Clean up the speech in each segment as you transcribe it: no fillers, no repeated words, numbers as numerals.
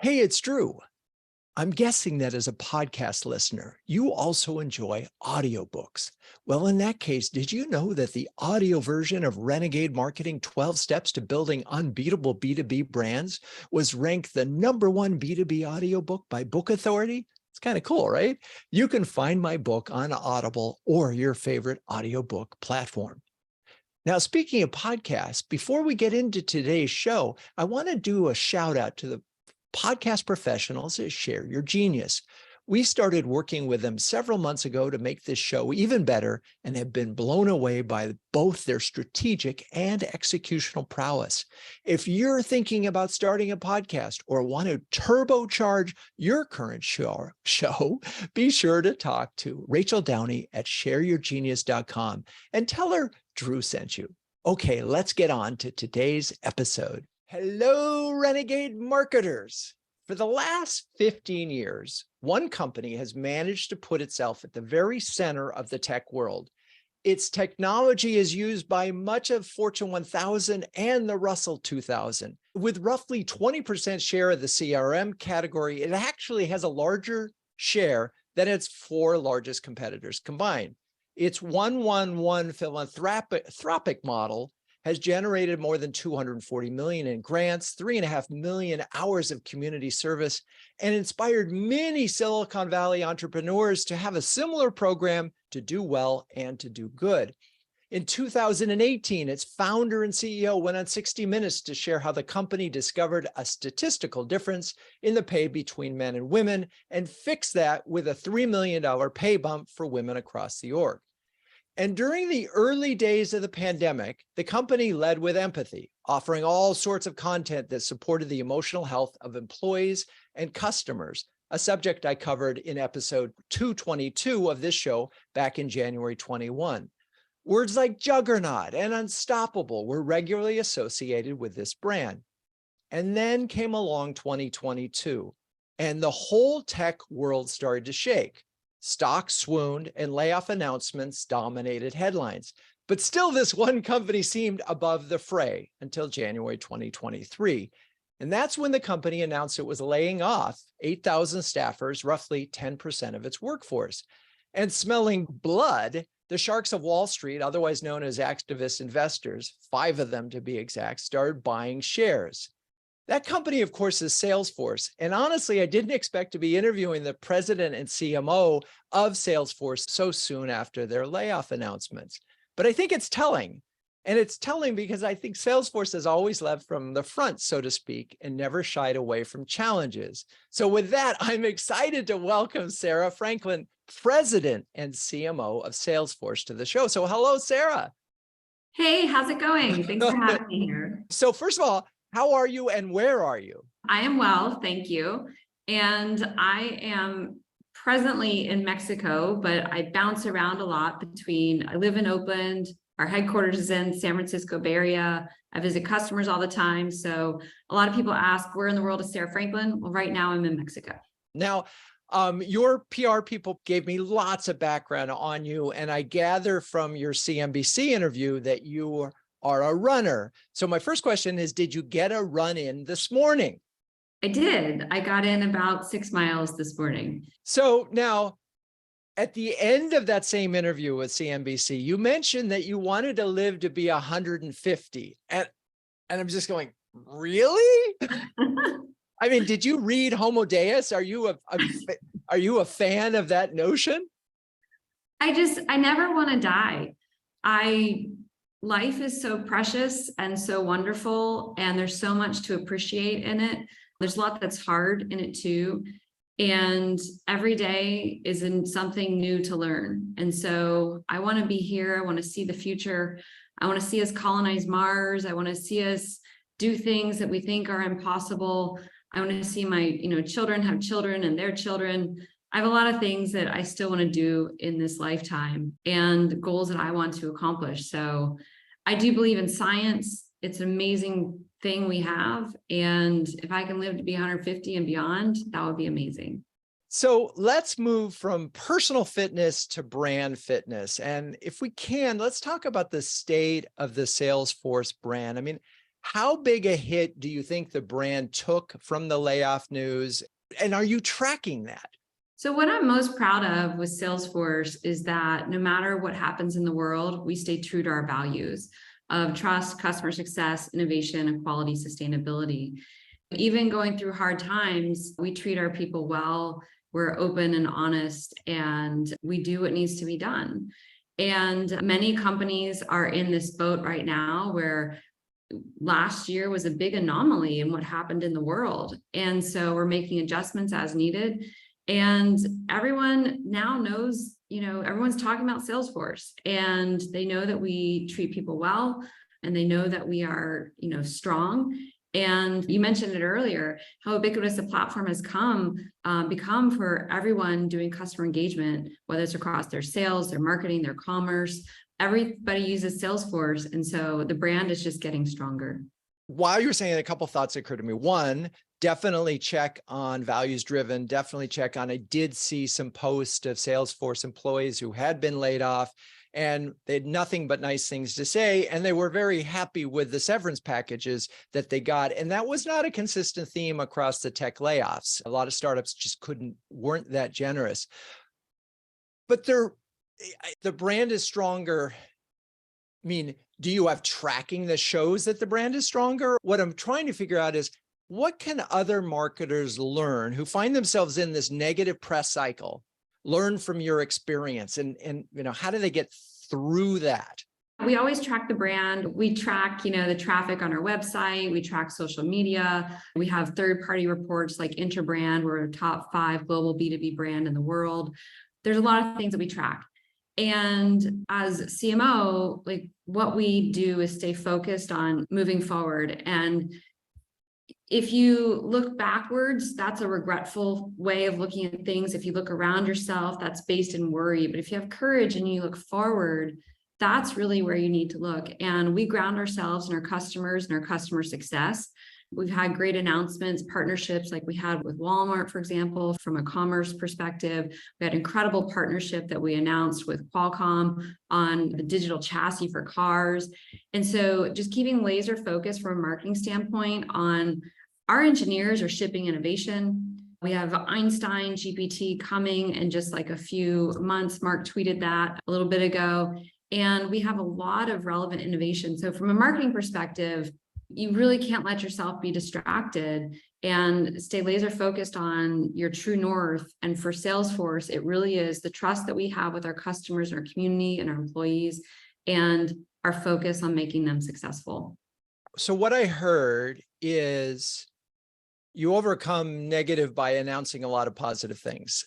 Hey, it's Drew. I'm guessing that as a podcast listener, you also enjoy audiobooks. Well, in that case, did you know that the audio version of Renegade Marketing 12 Steps to Building Unbeatable B2B Brands was ranked the #1 B2B audiobook by Book Authority? It's kind of cool, right? You can find my book on Audible or your favorite audiobook platform. Now, speaking of podcasts, before we get into today's show, I want to do a shout out to the podcast professionals at Share Your Genius. We started working with them several months ago to make this show even better and have been blown away by both their strategic and executional prowess. If you're thinking about starting a podcast or want to turbocharge your current show, be sure to talk to Rachel Downey at shareyourgenius.com and tell her Drew sent you. Okay, let's get on to today's episode. Hello, Renegade Marketers. For the last 15 years, one company has managed to put itself at the very center of the tech world. Its technology is used by much of Fortune 1000 and the Russell 2000. With roughly 20% share of the CRM category, it actually has a larger share than its 4 largest competitors combined. Its 1-1-1 philanthropic model has generated more than $240 million in grants, 3.5 million hours of community service, and inspired many Silicon Valley entrepreneurs to have a similar program to do well and to do good. In 2018, its founder and CEO went on 60 Minutes to share how the company discovered a statistical difference in the pay between men and women and fixed that with a $3 million pay bump for women across the org. And during the early days of the pandemic, the company led with empathy, offering all sorts of content that supported the emotional health of employees and customers, a subject I covered in episode 222 of this show back in January 21. Words like juggernaut and unstoppable were regularly associated with this brand. And then came along 2022, and the whole tech world started to shake. Stocks swooned and layoff announcements dominated headlines. But still, this one company seemed above the fray until January 2023. And that's when the company announced it was laying off 8,000 staffers, roughly 10% of its workforce. And smelling blood, the sharks of Wall Street, otherwise known as activist investors, 5 of them to be exact, started buying shares. That company, of course, is Salesforce. And honestly, I didn't expect to be interviewing the president and CMO of Salesforce so soon after their layoff announcements. But I think it's telling. And it's telling because I think Salesforce has always led from the front, so to speak, and never shied away from challenges. So with that, I'm excited to welcome Sarah Franklin, president and CMO of Salesforce, to the show. So hello, Sarah. Hey, how's it going? Thanks for having me here. So first of all, how are you and where are you? I am well, thank you. And I am presently in Mexico, but I bounce around a lot I live in Oakland, our headquarters is in San Francisco Bay Area. I visit customers all the time. So a lot of people ask, where in the world is Sarah Franklin? Well, right now I'm in Mexico. Now, your PR people gave me lots of background on you, and I gather from your CNBC interview that you are a runner. So my first question is, did you get a run in this morning? I did. I got in about 6 miles this morning. So now, at the end of that same interview with CNBC, you mentioned that you wanted to live to be 150. And I'm just going, really? I mean, did you read Homo Deus? Are you a fan of that notion? I never want to die. Life is so precious and so wonderful, and there's so much to appreciate in it. There's a lot that's hard in it too. And every day is something new to learn. And so I want to be here. I want to see the future. I want to see us colonize Mars. I want to see us do things that we think are impossible. I want to see my, children have children and their children. I have a lot of things that I still want to do in this lifetime and goals that I want to accomplish. So I do believe in science. It's an amazing thing we have. And if I can live to be 150 and beyond, that would be amazing. So let's move from personal fitness to brand fitness. And if we can, let's talk about the state of the Salesforce brand. I mean, How big a hit do you think the brand took from the layoff news? And are you tracking that? So what I'm most proud of with Salesforce is that no matter what happens in the world, we stay true to our values of trust, customer success, innovation, and quality sustainability. Even going through hard times, we treat our people well, we're open and honest, and we do what needs to be done. And many companies are in this boat right now where last year was a big anomaly in what happened in the world. And so we're making adjustments as needed. And everyone now knows, everyone's talking about Salesforce, and they know that we treat people well, and they know that we are, strong. And you mentioned it earlier, how ubiquitous the platform has become for everyone doing customer engagement, whether it's across their sales, their marketing, their commerce. Everybody uses Salesforce. And so the brand is just getting stronger. While you're saying, a couple thoughts occurred to me. One, definitely check on values driven, definitely check on, I did see some posts of Salesforce employees who had been laid off and they had nothing but nice things to say. And they were very happy with the severance packages that they got. And that was not a consistent theme across the tech layoffs. A lot of startups just weren't that generous. But the brand is stronger. I mean, do you have tracking that shows that the brand is stronger? What I'm trying to figure out is, what can other marketers learn who find themselves in this negative press cycle, learn from your experience, and how do they get through that? We always track the brand. We track, the traffic on our website. We track social media. We have third-party reports like Interbrand. We're a top 5 global B2B brand in the world. There's a lot of things that we track. And as CMO, like, what we do is stay focused on moving forward. And if you look backwards, that's a regretful way of looking at things. If you look around yourself, that's based in worry. But if you have courage and you look forward, that's really where you need to look. And we ground ourselves in our customers and our customer success. We've had great announcements, partnerships like we had with Walmart, for example, from a commerce perspective. We had an incredible partnership that we announced with Qualcomm on the digital chassis for cars. And so just keeping laser focused from a marketing standpoint on our engineers are shipping innovation. We have Einstein GPT coming in just like a few months. Mark tweeted that a little bit ago. And we have a lot of relevant innovation. So from a marketing perspective, you really can't let yourself be distracted and stay laser focused on your true north. And for Salesforce, it really is the trust that we have with our customers, our community, and our employees, and our focus on making them successful. So what I heard is you overcome negative by announcing a lot of positive things.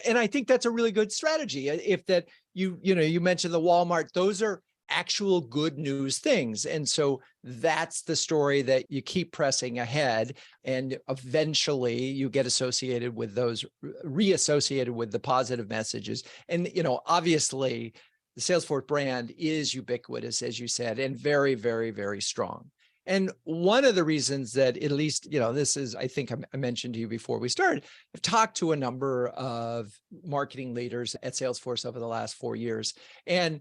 And I think that's a really good strategy. If that you mentioned the Walmart, those are actual good news things. And so that's the story that you keep pressing ahead, and eventually you get associated with those, reassociated with the positive messages. And, obviously the Salesforce brand is ubiquitous, as you said, and very, very, very strong. And one of the reasons that, at least, this is, I think I mentioned to you before we started, I've talked to a number of marketing leaders at Salesforce over the last 4 years, and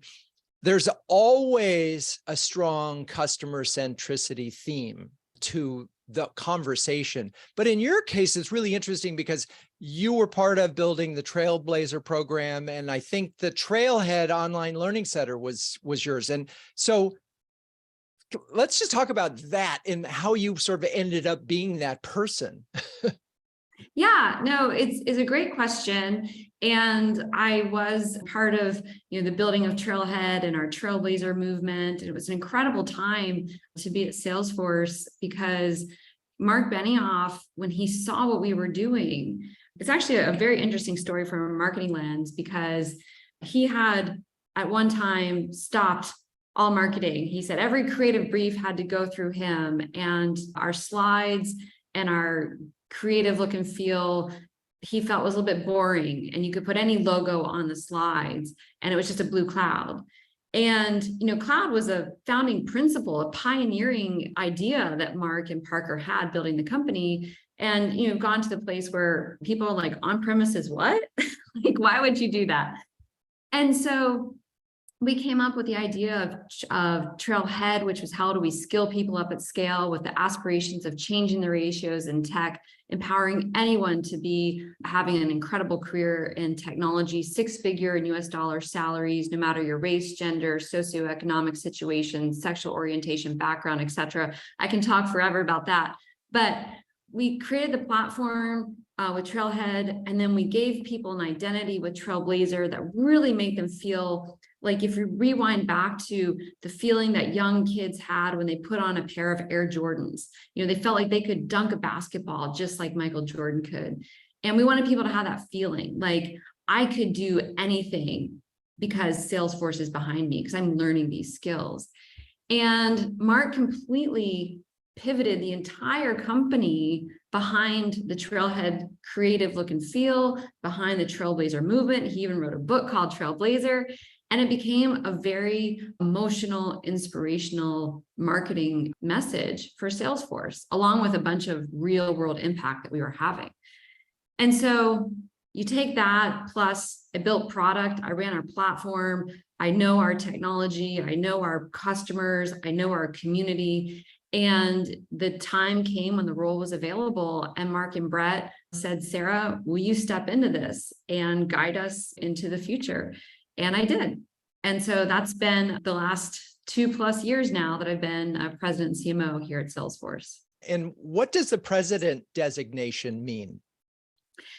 there's always a strong customer centricity theme to the conversation. But in your case, it's really interesting because you were part of building the Trailblazer program. And I think the Trailhead Online Learning Center was yours. And so let's just talk about that and how you sort of ended up being that person. Yeah, no, it's a great question. And I was part of, the building of Trailhead and our Trailblazer movement. It was an incredible time to be at Salesforce because Mark Benioff, when he saw what we were doing, it's actually a very interesting story from a marketing lens, because he had at one time stopped all marketing. He said every creative brief had to go through him, and our slides and our creative look and feel, he felt was a little bit boring, and you could put any logo on the slides and it was just a blue cloud. And, cloud was a founding principle, a pioneering idea that Mark and Parker had building the company. And, gone to the place where people are like, on premises, what? Like, why would you do that? And so we came up with the idea of Trailhead, which was how do we skill people up at scale with the aspirations of changing the ratios in tech, empowering anyone to be having an incredible career in technology, six-figure in US dollar salaries, no matter your race, gender, socioeconomic situation, sexual orientation, background, etc. I can talk forever about that. But we created the platform with Trailhead, and then we gave people an identity with Trailblazer that really made them feel like, if you rewind back to the feeling that young kids had when they put on a pair of Air Jordans, they felt like they could dunk a basketball just like Michael Jordan could. And we wanted people to have that feeling like I could do anything because Salesforce is behind me, because I'm learning these skills. And Mark completely pivoted the entire company behind the Trailhead creative look and feel, behind the Trailblazer movement. He even wrote a book called Trailblazer. And it became a very emotional, inspirational marketing message for Salesforce, along with a bunch of real world impact that we were having. And so you take that, plus I built product, I ran our platform, I know our technology, I know our customers, I know our community. And the time came when the role was available, and Mark and Brett said, Sarah, will you step into this and guide us into the future? And I did. And so that's been the last 2+ years now that I've been a president and CMO here at Salesforce. And what does the president designation mean?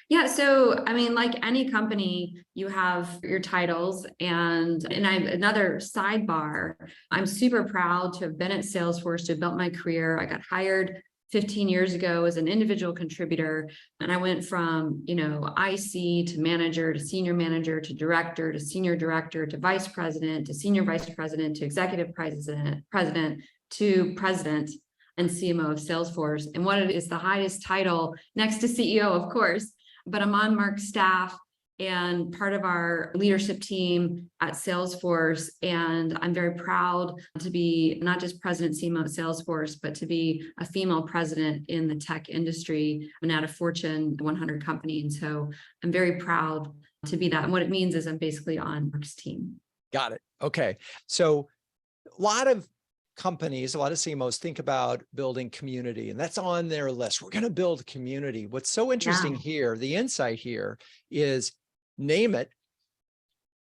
Yeah, so I mean, like any company, you have your titles, and I'm another sidebar. I'm super proud to have been at Salesforce, to have built my career. I got hired 15 years ago as an individual contributor, and I went from, IC to manager to senior manager to director to senior director to vice president to senior vice president to executive president to president and CMO of Salesforce. And what it is, the highest title next to CEO, of course, but I'm on Mark's staff and part of our leadership team at Salesforce. And I'm very proud to be not just president CMO at Salesforce, but to be a female president in the tech industry and at a Fortune 100 company. And so I'm very proud to be that. And what it means is I'm basically on Mark's team. Got it. Okay. So a lot of companies, a lot of CMOs think about building community, and that's on their list. We're going to build community. What's so interesting here, the insight here is name it,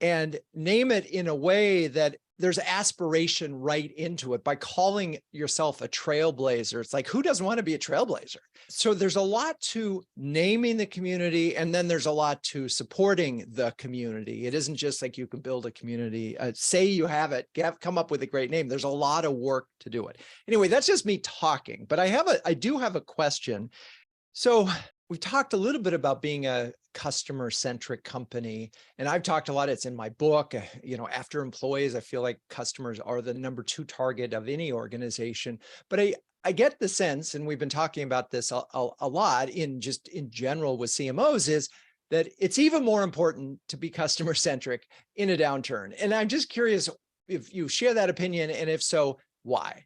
and name it in a way that there's aspiration right into it by calling yourself a trailblazer. It's like, who doesn't want to be a trailblazer? So there's a lot to naming the community, and then there's a lot to supporting the community. It isn't just like you can build a community, say you have it, come up with a great name. There's a lot of work to do it. Anyway, that's just me talking, but I do have a question. So we talked a little bit about being a customer-centric company, and I've talked a lot, it's in my book, after employees, I feel like customers are the number 2 target of any organization. But I get the sense, and we've been talking about this a lot in general with CMOs, is that it's even more important to be customer-centric in a downturn. And I'm just curious if you share that opinion, and if so, why?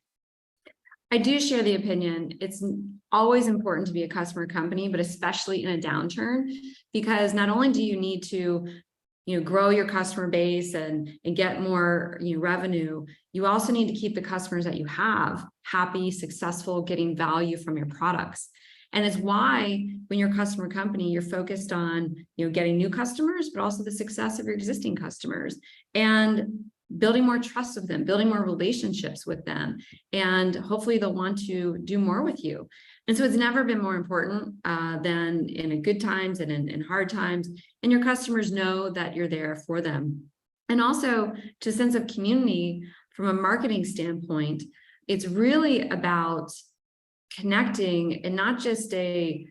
I do share the opinion. It's always important to be a customer company, but especially in a downturn, because not only do you need to, grow your customer base and get more, revenue, you also need to keep the customers that you have happy, successful, getting value from your products. And it's why when you're a customer company, you're focused on, getting new customers, but also the success of your existing customers and building more trust with them, building more relationships with them, and hopefully they'll want to do more with you. And so it's never been more important than in good times and in hard times. And your customers know that you're there for them. And also to a sense of community from a marketing standpoint, it's really about connecting and not just a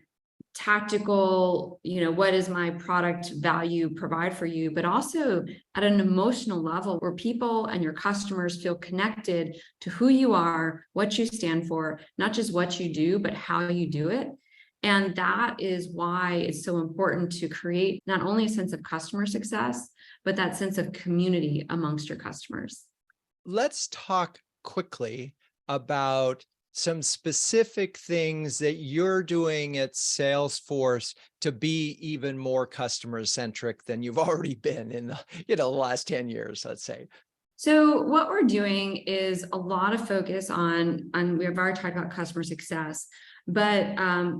tactical, what is my product value provide for you, but also at an emotional level where people and your customers feel connected to who you are, what you stand for, not just what you do, but how you do it. And that is why it's so important to create not only a sense of customer success, but that sense of community amongst your customers. Let's talk quickly about some specific things that you're doing at Salesforce to be even more customer centric than you've already been in the last 10 years, let's say? So what we're doing is a lot of focus on we've already talked about customer success, but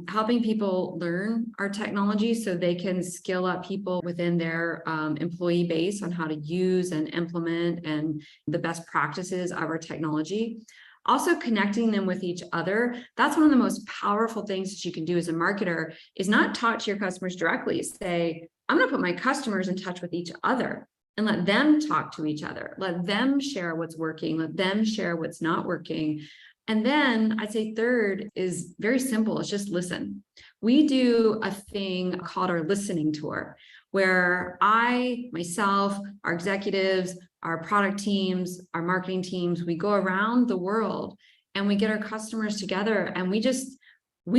helping people learn our technology so they can skill up people within their employee base on how to use and implement and the best practices of our technology. Also connecting them with each other. That's one of the most powerful things that you can do as a marketer, is not talk to your customers directly. Say, I'm going to put my customers in touch with each other and let them talk to each other. Let them share what's working. Let them share what's not working. And then I'd say third is very simple. It's just listen. We do a thing called our listening tour, where I, myself, our executives, our product teams, our marketing teams, we go around the world and we get our customers together and we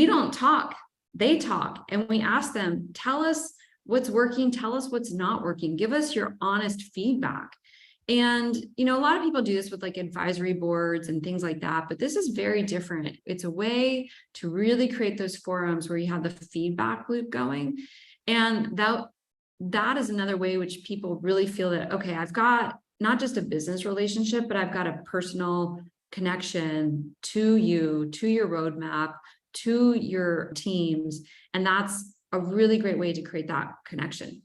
don't talk, they talk. And we ask them, tell us what's working, tell us what's not working, give us your honest feedback. And, a lot of people do this with like advisory boards and things like that, but this is very different. It's a way to really create those forums where you have the feedback loop going. And that is another way which people really feel that, okay, I've got not just a business relationship, but I've got a personal connection to you, to your roadmap, to your teams. And that's a really great way to create that connection.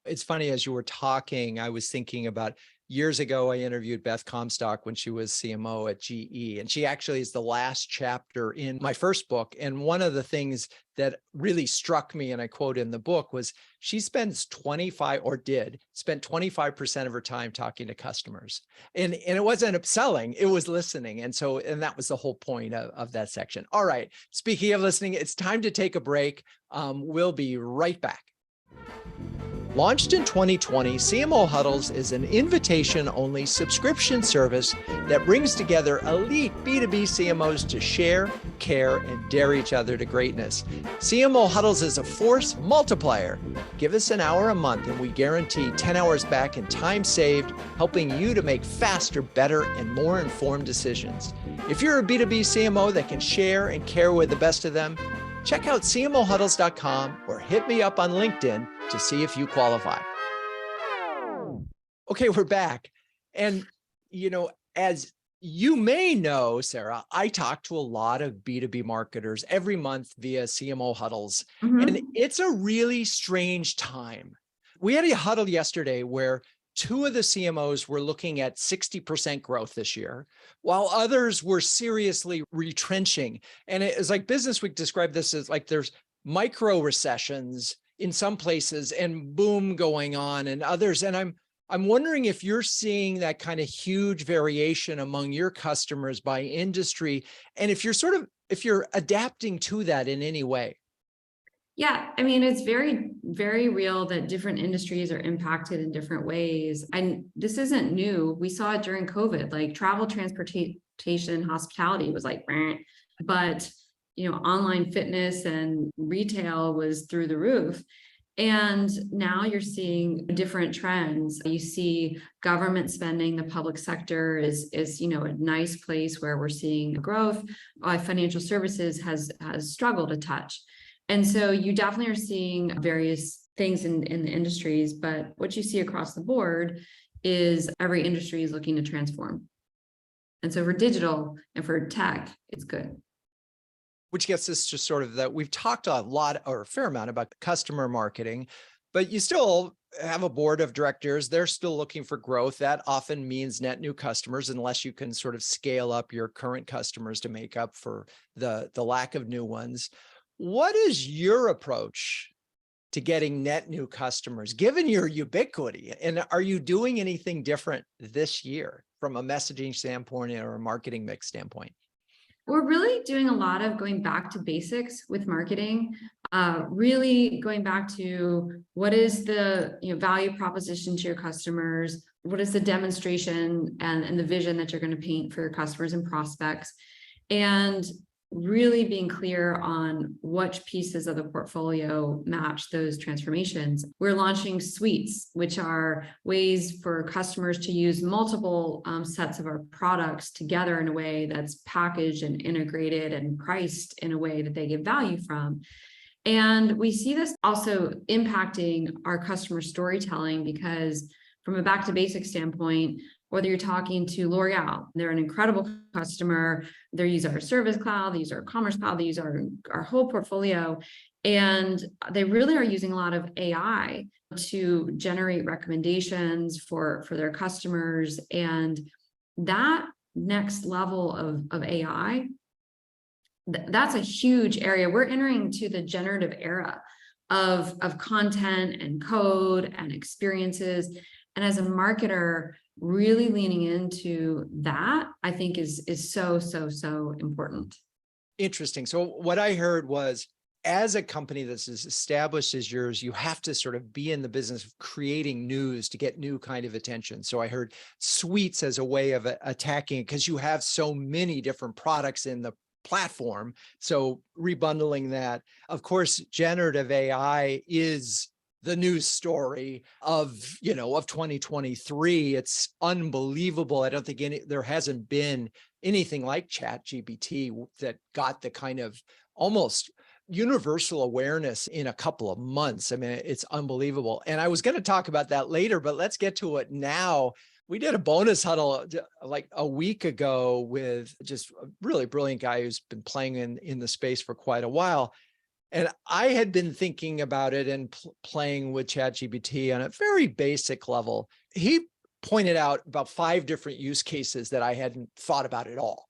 It's funny, as you were talking, I was thinking about years ago, I interviewed Beth Comstock when she was CMO at GE, and she actually is the last chapter in my first book. And one of the things that really struck me, and I quote in the book, was she spends 25% of her time talking to customers. And it wasn't upselling, it was listening. And that was the whole point of that section. All right, speaking of listening, it's time to take a break. We'll be right back. Launched in 2020, CMO Huddles is an invitation-only subscription service that brings together elite B2B CMOs to share, care, and dare each other to greatness. CMO Huddles is a force multiplier. Give us an hour a month and we guarantee 10 hours back in time saved, helping you to make faster, better, and more informed decisions. If you're a B2B CMO that can share and care with the best of them, check out cmohuddles.com or hit me up on LinkedIn to see if you qualify. Okay, we're back. And, as you may know, Sarah, I talk to a lot of B2B marketers every month via CMO Huddles. And it's a really strange time. We had a huddle yesterday where two of the CMOs were looking at 60% growth this year, while others were seriously retrenching. And it is like Business Week described this as like there's micro recessions in some places and boom going on in others. And I'm wondering if you're seeing that kind of huge variation among your customers by industry, and if you're adapting to that in any way. Yeah, I mean, it's very, very real that different industries are impacted in different ways. And this isn't new. We saw it during COVID, like travel, transportation, hospitality was like, but online fitness and retail was through the roof. And now you're seeing different trends. You see government spending, the public sector is a nice place where we're seeing growth. Financial services has struggled a touch. And so you definitely are seeing various things in the industries, but what you see across the board is every industry is looking to transform. And so for digital and for tech, it's good. Which gets us to sort of that we've talked a lot or a fair amount about customer marketing, but you still have a board of directors. They're still looking for growth. That often means net new customers, unless you can sort of scale up your current customers to make up for the lack of new ones. What is your approach to getting net new customers, given your ubiquity? And are you doing anything different this year from a messaging standpoint or a marketing mix standpoint? We're really doing a lot of going back to basics with marketing, really going back to what is the value proposition to your customers, what is the demonstration and the vision that you're going to paint for your customers and prospects. And really being clear on which pieces of the portfolio match those transformations. We're launching suites, which are ways for customers to use multiple sets of our products together in a way that's packaged and integrated and priced in a way that they get value from. And we see this also impacting our customer storytelling, because from a back to basics standpoint, whether you're talking to L'Oreal, they're an incredible customer. They use our Service Cloud, they use our Commerce Cloud, they use our whole portfolio. And they really are using a lot of AI to generate recommendations for their customers. And that next level of AI, that's a huge area. We're entering to the generative era of content and code and experiences. And as a marketer, really leaning into that, I think is so important. Interesting. So what I heard was, as a company that's as established as yours, you have to sort of be in the business of creating news to get new kind of attention. So I heard suites as a way of attacking it, because you have so many different products in the platform. So rebundling that. Of course, generative AI is the news story of 2023. It's unbelievable. I don't think there hasn't been anything like ChatGPT that got the kind of almost universal awareness in a couple of months. I mean, it's unbelievable. And I was going to talk about that later, but let's get to it now. We did a bonus huddle like a week ago with just a really brilliant guy who's been playing in the space for quite a while. And I had been thinking about it and playing with ChatGPT on a very basic level. He pointed out about 5 different use cases that I hadn't thought about at all.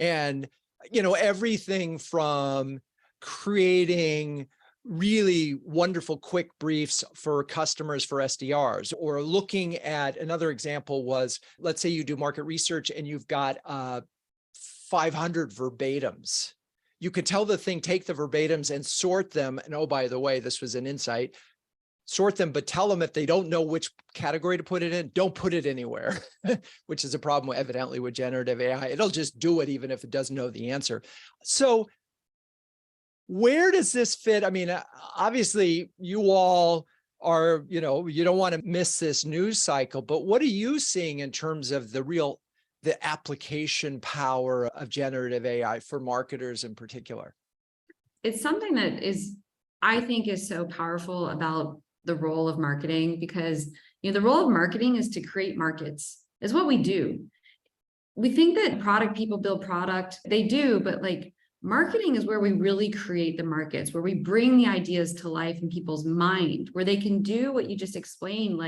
And, everything from creating really wonderful quick briefs for customers for SDRs, or looking at another example was, let's say you do market research and you've got 500 verbatims. You could tell the thing, take the verbatims and sort them. And oh, by the way, this was an insight, sort them, but tell them if they don't know which category to put it in, don't put it anywhere, which is a problem evidently with generative AI. It'll just do it even if it doesn't know the answer. So where does this fit? I mean, obviously you all are, you don't want to miss this news cycle, but what are you seeing in terms of the application power of generative AI for marketers in particular? It's something that I think is so powerful about the role of marketing, because the role of marketing is to create markets. Is what we do. We think that product people build product, they do, but marketing is where we really create the markets, where we bring the ideas to life in people's mind, where they can do what you just explained,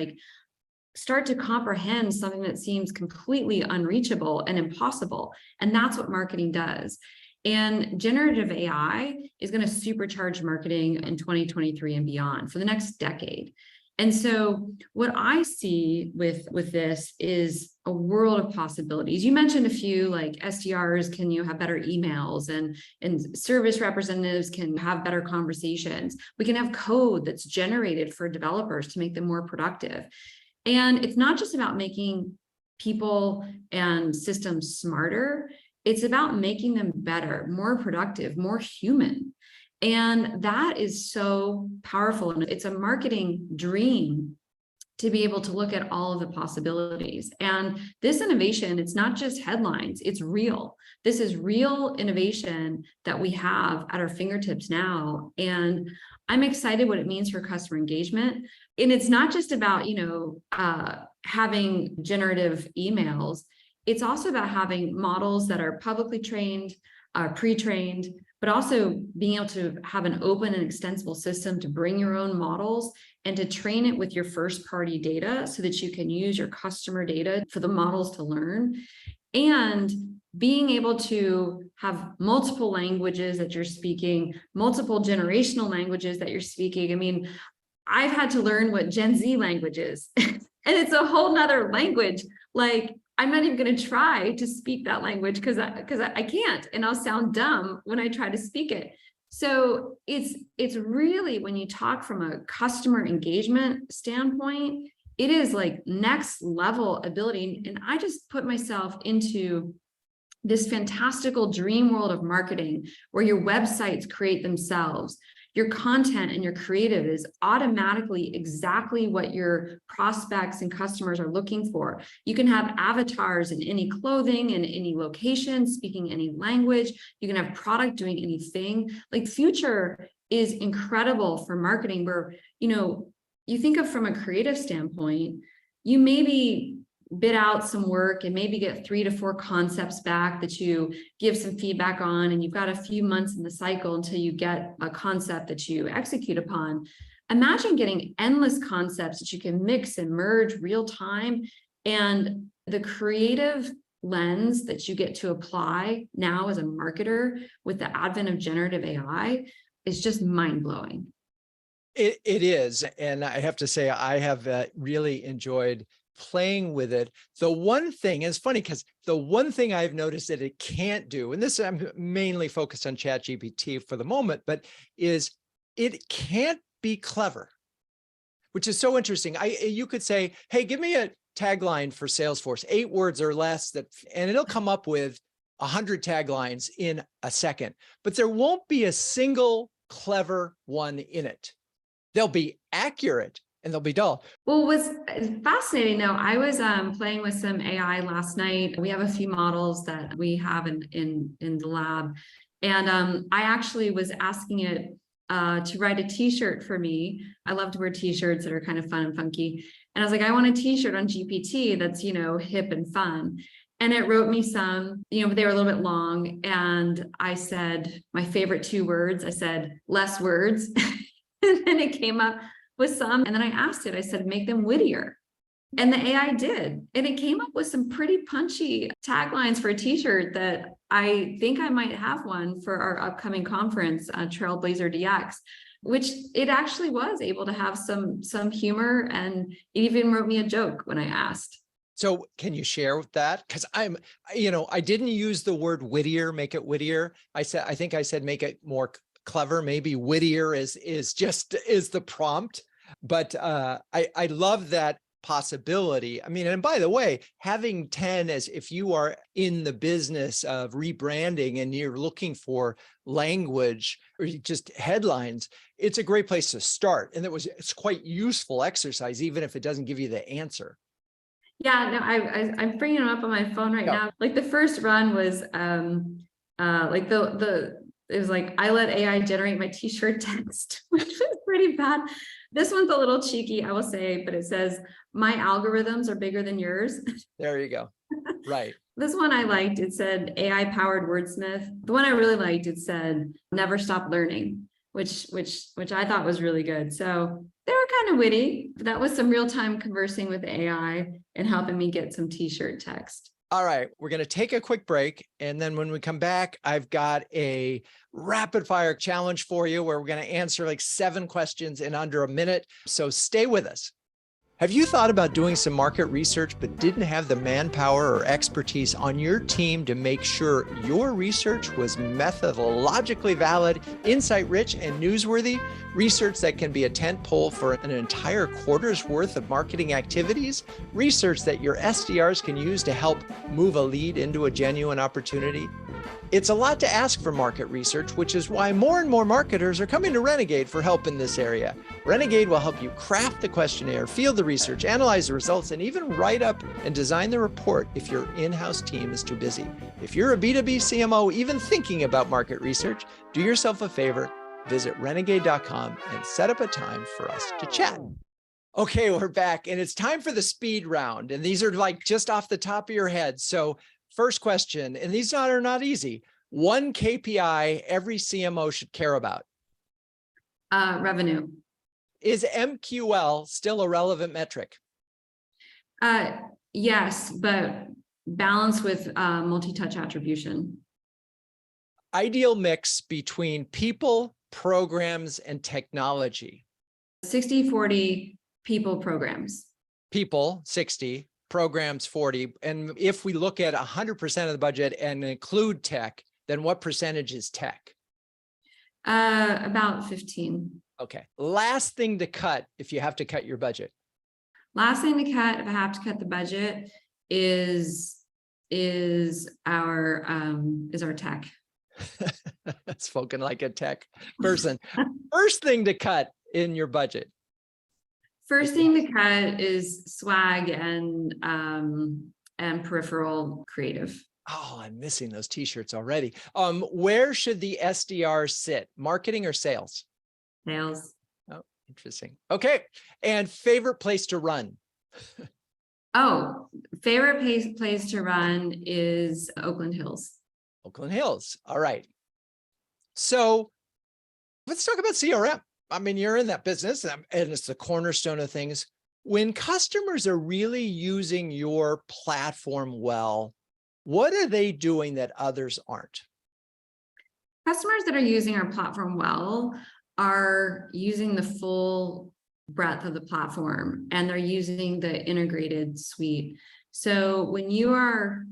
start to comprehend something that seems completely unreachable and impossible. And that's what marketing does. And generative AI is going to supercharge marketing in 2023 and beyond for the next decade. And so what I see with this is a world of possibilities. You mentioned a few, like SDRs can have better emails, and service representatives can have better conversations. We can have code that's generated for developers to make them more productive. And it's not just about making people and systems smarter. It's about making them better, more productive, more human. And that is so powerful. And it's a marketing dream to be able to look at all of the possibilities. And this innovation, it's not just headlines, it's real. This is real innovation that we have at our fingertips now. And I'm excited what it means for customer engagement. And it's not just about, having generative emails. It's also about having models that are publicly trained, pre-trained, but also being able to have an open and extensible system to bring your own models and to train it with your first party data so that you can use your customer data for the models to learn. And being able to have multiple languages that you're speaking, multiple generational languages that you're speaking. I mean, I've had to learn what Gen Z language is, and it's a whole nother language. I'm not even going to try to speak that language because I can't, and I'll sound dumb when I try to speak it. So it's really, when you talk from a customer engagement standpoint, it is next level ability. And I just put myself into this fantastical dream world of marketing where your websites create themselves. Your content and your creative is automatically exactly what your prospects and customers are looking for. You can have avatars in any clothing, in any location, speaking any language. You can have product doing anything. Like, future is incredible for marketing, where, you think of from a creative standpoint, you maybe bid out some work and maybe get 3 to 4 concepts back that you give some feedback on, and you've got a few months in the cycle until you get a concept that you execute upon. Imagine getting endless concepts that you can mix and merge real time, and the creative lens that you get to apply now as a marketer with the advent of generative AI is just mind-blowing. It is. And I have to say, I have really enjoyed playing with it. The one thing, and it's funny because the one thing I've noticed that it can't do, and this, I'm mainly focused on ChatGPT for the moment, but is it can't be clever, which is so interesting. You could say, hey, give me a tagline for Salesforce, 8 words or less, and it'll come up with 100 taglines in a second, but there won't be a single clever one in it. They'll be accurate and they'll be dull. Well, what's fascinating though, I was playing with some AI last night. We have a few models that we have in the lab. And I actually was asking it to write a t-shirt for me. I love to wear t-shirts that are kind of fun and funky. And I was like, I want a t-shirt on GPT that's, hip and fun. And it wrote me some, but they were a little bit long. And I said, my favorite 2 words, I said, less words. And then it came up with some, and then I asked it, I said, make them wittier. And the AI did. And it came up with some pretty punchy taglines for a t-shirt that I think I might have one for our upcoming conference, Trailblazer DX, which it actually was able to have some humor, and it even wrote me a joke when I asked. So can you share with that? Because I didn't use the word wittier, make it wittier. I think I said make it more clever. Maybe wittier is the prompt. But I love that possibility. I mean, and by the way, having 10, as if you are in the business of rebranding and you're looking for language or just headlines, it's a great place to start. And it's quite useful exercise, even if it doesn't give you the answer. Yeah, no, I'm bringing them up on my phone right now. Like, the first run was like it was like, I let AI generate my t-shirt text, which was pretty bad. This one's a little cheeky, I will say, but it says, my algorithms are bigger than yours. There you go. Right. This one I liked, it said AI powered wordsmith. The one I really liked, it said, never stop learning, which I thought was really good. So they were kind of witty, but that was some real time conversing with AI and helping me get some t-shirt text. All right, we're going to take a quick break. And then when we come back, I've got a rapid fire challenge for you where we're going to answer like 7 questions in under a minute. So stay with us. Have you thought about doing some market research but didn't have the manpower or expertise on your team to make sure your research was methodologically valid, insight-rich, and newsworthy? Research that can be a tent pole for an entire quarter's worth of marketing activities? Research that your SDRs can use to help move a lead into a genuine opportunity? It's a lot to ask for market research, which is why more and more marketers are coming to Renegade for help in this area. Renegade will help you craft the questionnaire, field the research, analyze the results, and even write up and design the report if your in-house team is too busy. If you're a B2B CMO even thinking about market research, do yourself a favor, visit renegade.com and set up a time for us to chat. Okay, we're back, and it's time for the speed round. And these are like just off the top of your head. So first question, and these are not easy. 1 KPI every CMO should care about. Revenue. Is MQL still a relevant metric? Yes, but balance with multi-touch attribution. Ideal mix between people, programs, and technology. 60-40 people programs. People, 60. Programs 40. And if we look at 100% of the budget and include tech, then what percentage is tech? About 15. Okay. Last thing to cut if you have to cut your budget. Last thing to cut if I have to cut the budget is is our tech. Spoken like a tech person. First thing to cut in your budget. First thing to cut is swag and peripheral creative. Oh, I'm missing those t-shirts already. Where should the SDR sit? Marketing or sales? Sales. Oh, interesting. Okay. And favorite place to run? Oh, favorite place to run is Oakland Hills. Oakland Hills. All right. So let's talk about CRM. I mean, you're in that business and it's the cornerstone of things. When customers are really using your platform well, what are they doing that others aren't? Customers that are using our platform well are using the full breadth of the platform, and they're using the integrated suite. So when you are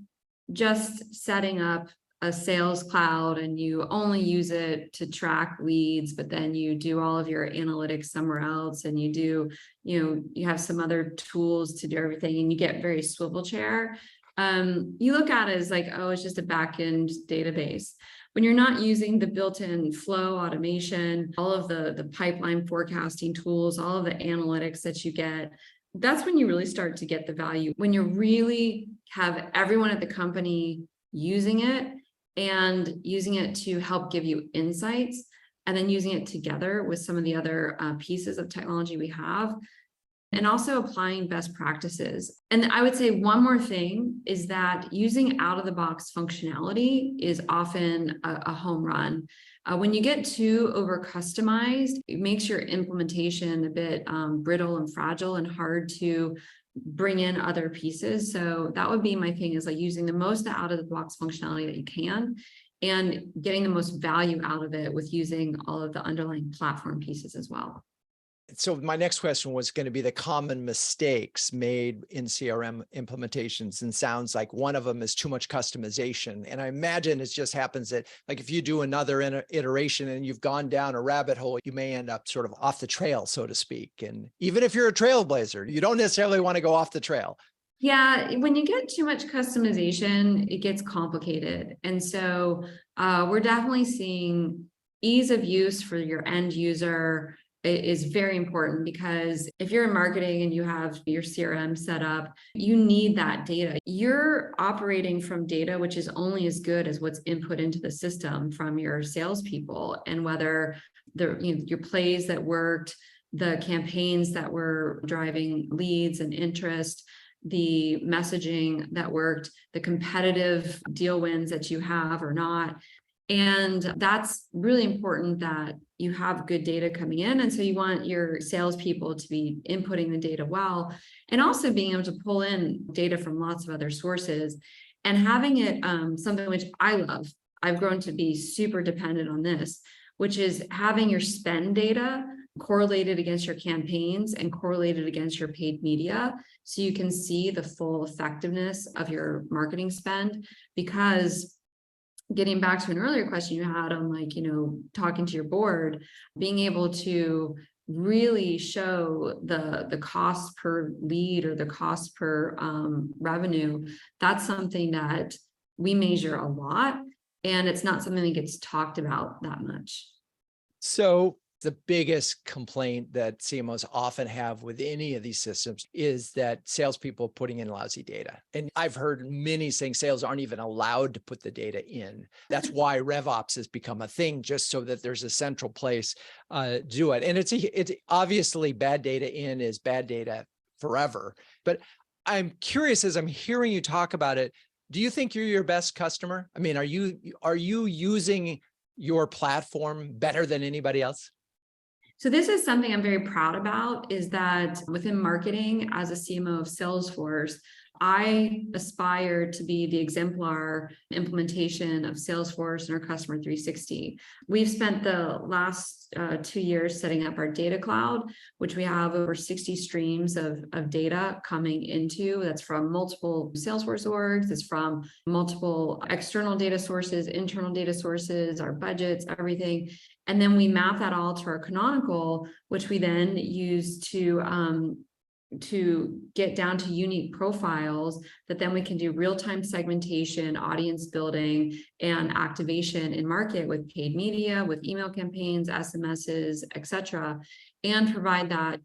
just setting up a sales cloud and you only use it to track leads, but then you do all of your analytics somewhere else, and you do, you have some other tools to do everything, and you get very swivel chair. You look at it as like, oh, it's just a backend database. When you're not using the built-in flow automation, all of the pipeline forecasting tools, all of the analytics that you get, that's when you really start to get the value. When you really have everyone at the company using it and using it to help give you insights, and then using it together with some of the other pieces of technology we have, and also applying best practices. And I would say one more thing is that using out-of-the-box functionality is often a home run. When you get too over-customized, it makes your implementation a bit brittle and fragile and hard to bring in other pieces. So that would be my thing, is like using the most out-of-the-box functionality that you can and getting the most value out of it with using all of the underlying platform pieces as well. So my next question was going to be the common mistakes made in CRM implementations, and sounds like one of them is too much customization. And I imagine it just happens that, like, if you do another iteration and you've gone down a rabbit hole, you may end up sort of off the trail, so to speak. And even if you're a trailblazer, you don't necessarily want to go off the trail. Yeah, when you get too much customization, it gets complicated. And so we're definitely seeing ease of use for your end user is very important, because if you're in marketing and you have your CRM set up, you need that data. You're operating from data which is only as good as what's input into the system from your salespeople, and whether your plays that worked, the campaigns that were driving leads and interest, the messaging that worked, the competitive deal wins that you have or not. And that's really important, that you have good data coming in. And so you want your salespeople to be inputting the data well, and also being able to pull in data from lots of other sources, and having it something which I love. I've grown to be super dependent on this, which is having your spend data correlated against your campaigns and correlated against your paid media, so you can see the full effectiveness of your marketing spend. Because getting back to an earlier question you had on, like, talking to your board, being able to really show the cost per lead or the cost per revenue, that's something that we measure a lot, and it's not something that gets talked about that much. So the biggest complaint that CMOs often have with any of these systems is that salespeople putting in lousy data. And I've heard many saying sales aren't even allowed to put the data in. That's why RevOps has become a thing, just so that there's a central place to do it. And it's obviously bad data in is bad data forever. But I'm curious, as I'm hearing you talk about it, do you think you're your best customer? I mean, are you using your platform better than anybody else? So this is something I'm very proud about, is that within marketing, as a CMO of Salesforce, I aspire to be the exemplar implementation of Salesforce and our Customer 360. We've spent the last 2 years setting up our data cloud, which we have over 60 streams of data coming into. That's from multiple Salesforce orgs, it's from multiple external data sources, internal data sources, our budgets, everything. And then we map that all to our canonical, which we then use to to get down to unique profiles that then we can do real-time segmentation, audience building, and activation in market with paid media, with email campaigns, SMSs, etc., and provide that,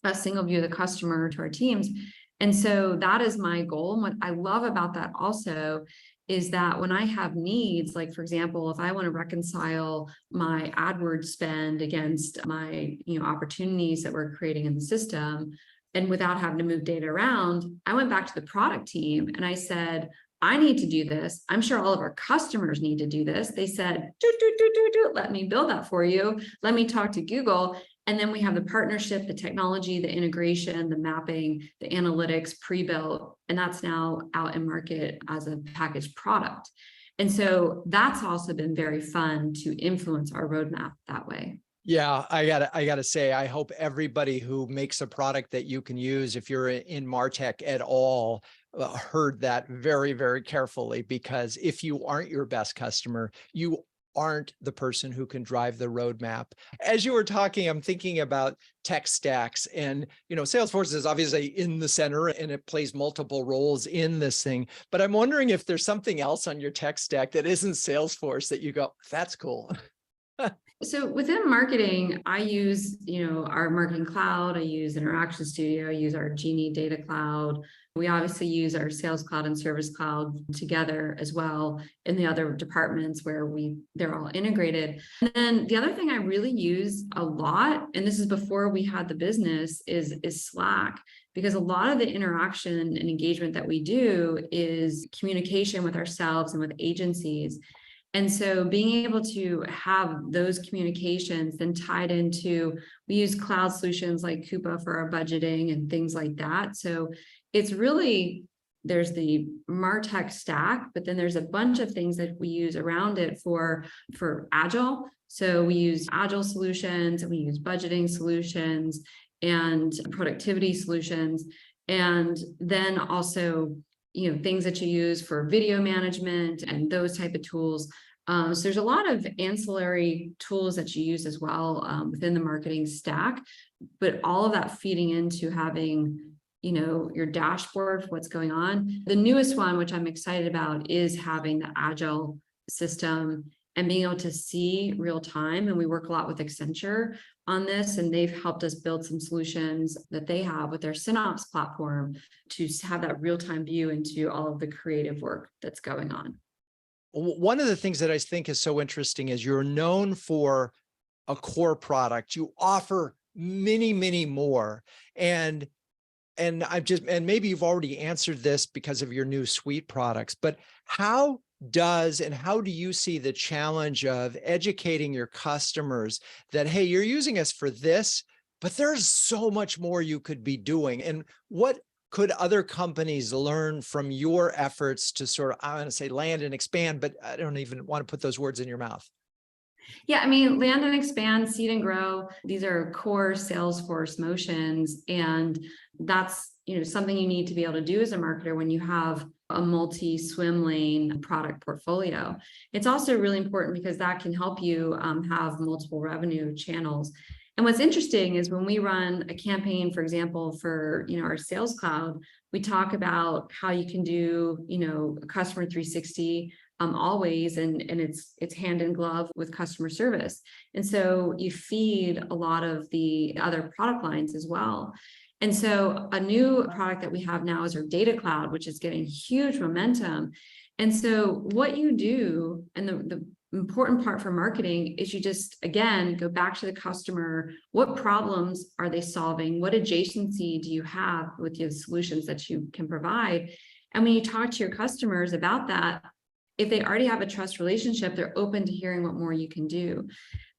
a single view of the customer to our teams. And so that is my goal. And what I love about that also is that when I have needs, like, for example, if I want to reconcile my AdWords spend against my, opportunities that we're creating in the system, and without having to move data around, I went back to the product team and I said, I need to do this. I'm sure all of our customers need to do this. They said, let me build that for you. Let me talk to Google. And then we have the partnership, the technology, the integration, the mapping, the analytics pre-built, and that's now out in market as a packaged product. And so that's also been very fun to influence our roadmap that way. Yeah, I gotta say, I hope everybody who makes a product that you can use, if you're in MarTech at all, heard that very, very carefully, because if you aren't your best customer, you aren't the person who can drive the roadmap. As you were talking, I'm thinking about tech stacks, and Salesforce is obviously in the center and it plays multiple roles in this thing. But I'm wondering if there's something else on your tech stack that isn't Salesforce that you go, that's cool. So within marketing, I use, our marketing cloud, I use Interaction Studio, I use our Genie data cloud. We obviously use our sales cloud and service cloud together as well in the other departments where they're all integrated. And then the other thing I really use a lot, and this is before we had the business, is Slack, because a lot of the interaction and engagement that we do is communication with ourselves and with agencies. And so being able to have those communications then tied into, we use cloud solutions like Coupa for our budgeting and things like that. So it's really, there's the MarTech stack, but then there's a bunch of things that we use around it for Agile. So we use Agile solutions, and we use budgeting solutions and productivity solutions. And then also, things that you use for video management and those type of tools. So there's a lot of ancillary tools that you use as well within the marketing stack, but all of that feeding into having, your dashboard for what's going on. The newest one, which I'm excited about, is having the Agile system and being able to see real time. And we work a lot with Accenture on this, and they've helped us build some solutions that they have with their Synops platform to have that real-time view into all of the creative work that's going on. One of the things that I think is so interesting is you're known for a core product. You offer many, many more. And maybe you've already answered this because of your new suite products, but how do you see the challenge of educating your customers that, hey, you're using us for this, but there's so much more you could be doing? And what could other companies learn from your efforts to sort of, I want to say land and expand, but I don't even want to put those words in your mouth. Yeah, land and expand, seed and grow. These are core Salesforce motions. And that's, something you need to be able to do as a marketer when you have a multi-swim lane product portfolio. It's also really important because that can help you have multiple revenue channels. And what's interesting is when we run a campaign, for example, for our Sales Cloud, we talk about how you can do a customer 360 always, and it's hand in glove with customer service. And so you feed a lot of the other product lines as well. And so a new product that we have now is our data cloud, which is getting huge momentum. And so what you do, and the important part for marketing, is you just, again, go back to the customer. What problems are they solving? What adjacency do you have with the solutions that you can provide? And when you talk to your customers about that, if they already have a trust relationship, they're open to hearing what more you can do.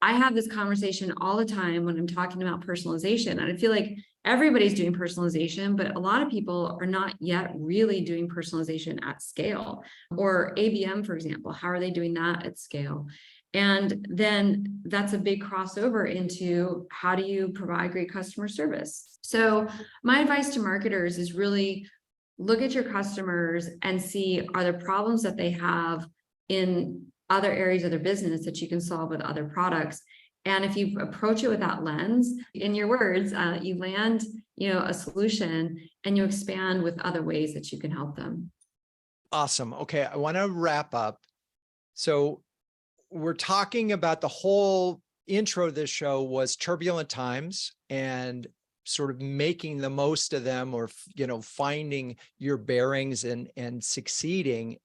I have this conversation all the time when I'm talking about personalization, and I feel like everybody's doing personalization, but a lot of people are not yet really doing personalization at scale. Or ABM, for example, how are they doing that at scale? And then that's a big crossover into how do you provide great customer service? So my advice to marketers is really look at your customers and see, are there problems that they have in other areas of their business that you can solve with other products? And if you approach it with that lens, in your words, you land, a solution and you expand with other ways that you can help them. Awesome. Okay, I want to wrap up. So we're talking about the whole intro of this show was turbulent times and sort of making the most of them, or, finding your bearings and succeeding.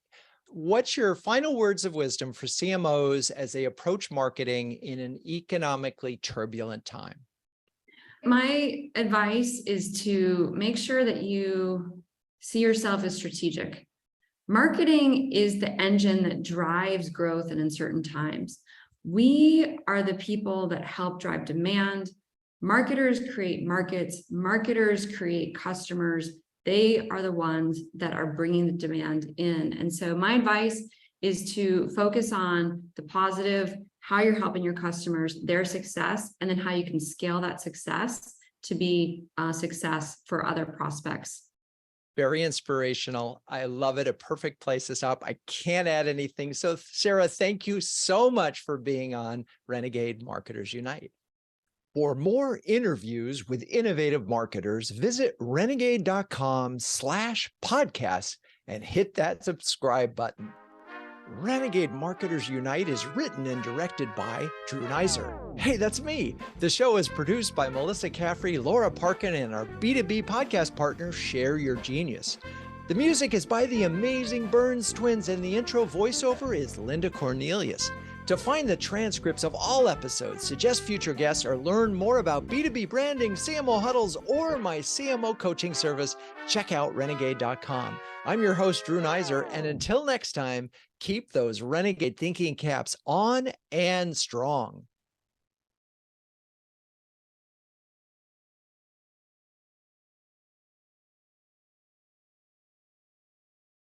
What's your final words of wisdom for CMOs as they approach marketing in an economically turbulent time? My advice is to make sure that you see yourself as strategic. Marketing is the engine that drives growth in uncertain times. We are the people that help drive demand. Marketers create markets. Marketers create customers. They are the ones that are bringing the demand in. And so my advice is to focus on the positive, how you're helping your customers, their success, and then how you can scale that success to be a success for other prospects. Very inspirational. I love it. A perfect place to stop. I can't add anything. So Sarah, thank you so much for being on Renegade Marketers Unite. For more interviews with innovative marketers, visit renegade.com/podcast and hit that subscribe button. Renegade Marketers Unite is written and directed by Drew Neiser. Hey, that's me. The show is produced by Melissa Caffrey, Laura Parkin, and our B2B podcast partner, Share Your Genius. The music is by the amazing Burns Twins, and the intro voiceover is Linda Cornelius. To find the transcripts of all episodes, suggest future guests, or learn more about B2B branding, CMO huddles, or my CMO coaching service, check out renegade.com. I'm your host, Drew Neiser, and until next time, keep those renegade thinking caps on and strong.